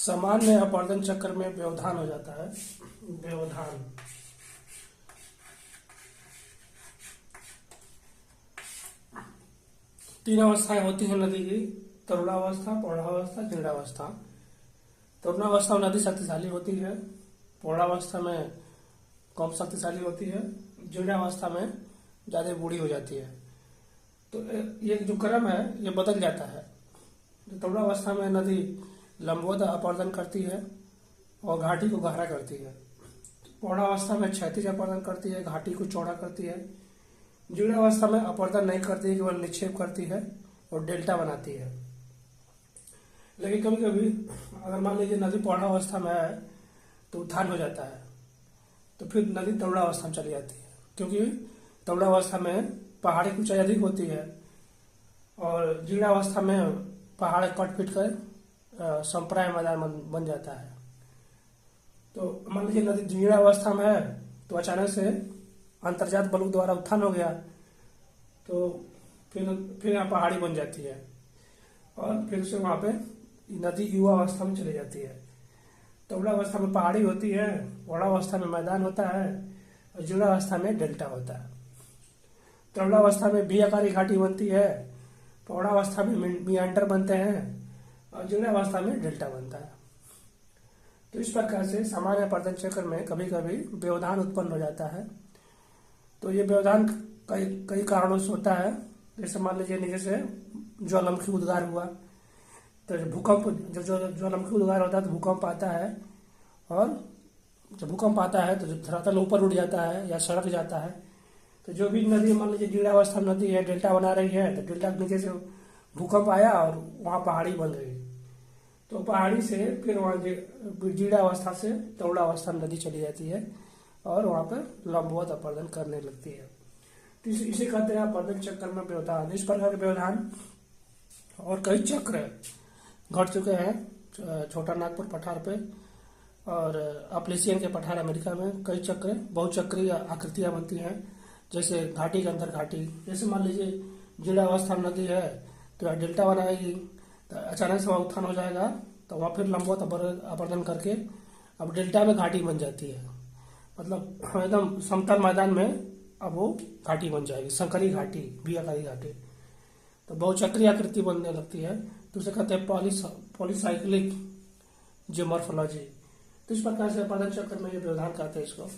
सामान्य अपवर्तन चक्र में व्यवधान हो जाता है। व्यवधान तीन अवस्थाएं होती हैं नदी की: तरुणावस्था, पौढ़ावस्था, जीर्णावस्था। तरुणावस्था में नदी शक्तिशाली होती है, पौढ़ावस्था में कम शक्तिशाली होती है, जीर्णावस्था में ज्यादा बूढ़ी हो जाती है। तो ये जो क्रम है ये बदल जाता है। तरुणावस्था में नदी लंबवत अपवर्तन करती है और घाटी को गहरा करती है। पौढ़ावस्था में क्षैतिज अपवर्तन करती है, घाटी को चौड़ा करती है। जीर्णावस्था में अपवर्तन नहीं करती है, केवल निक्षेप करती है और डेल्टा बनाती है। लेकिन कभी कभी अगर मान लीजिए नदी पौढ़ावस्था में है तो उत्थान हो जाता है, तो फिर नदी तरुणावस्था में चली जाती है, क्योंकि तरुणावस्था में पहाड़ी की ऊंचाई अधिक होती है और जीर्णावस्था में पहाड़ कट पीट कर संप्राय मैदान बन जाता है। तो मान लीजिए नदी जीर्णावस्था में है तो अचानक से अंतर्जात बलों द्वारा उत्थान हो गया, तो फिर यहाँ पहाड़ी बन जाती है और फिर से वहाँ पे नदी युवा अवस्था में चली जाती है। तरुणावस्था में पहाड़ी होती है, पौढ़ावस्था में मैदान होता है और जीर्णावस्था में डेल्टा होता है। तरुणावस्था में भी आकारी घाटी बनती है, पौढ़ावस्था में मियांडर बनते हैं और जीर्णावस्था में डेल्टा बनता है। तो इस प्रकार से सामान्य अपवर्तन चक्र में कभी कभी व्यवधान उत्पन्न हो जाता है। तो ये व्यवधान कई कारणों से होता है। जैसे मान लीजिए नीचे से ज्वालामुखी उद्गार हुआ, तो भूकंप, जब ज्वालामुखी उद्गार होता है तो भूकंप आता है, और जब भूकंप आता है तो धरातल ऊपर उठ जाता है या सड़क जाता है। तो जो भी नदी मान लीजिए जीर्णावस्था नदी है, डेल्टा बना रही है, तो डेल्टा के नीचे से भूकंप आया और वहाँ पहाड़ी बन गई, तो पहाड़ी से फिर वहाँ जीर्णावस्था से तरुणावस्था नदी चली जाती है और वहाँ पर लंबवत अपवर्तन करने लगती है। तो इसे कहते हैं अपवर्तन चक्र में व्यवधान। इस प्रकार के व्यवधान और कई चक्र घट चुके हैं छोटा नागपुर पठार पे और अपलेशियन के पठार अमेरिका में। कई चक्र बहुचक्रीय आकृतियां बनती हैं, जैसे घाटी के अंदर घाटी। जैसे मान लीजिए जीर्णावस्था नदी है तो डेल्टा बनाएगी, तो अचानक से वहाँ उत्थान हो जाएगा, तो वहाँ फिर लंबवत अपवर्तन करके अब डेल्टा में घाटी बन जाती है। मतलब एकदम समतल मैदान में अब वो घाटी बन जाएगी, संकरी घाटी, बियाकारी घाटी। तो बहुचक्रीय आकृति बनने लगती है, तो उसे कहते हैं पॉलीसाइक्लिक जियोमॉर्फोलॉजी। तो इस प्रकार से अपवर्तन चक्र में ये व्यवधान कहते हैं इसको।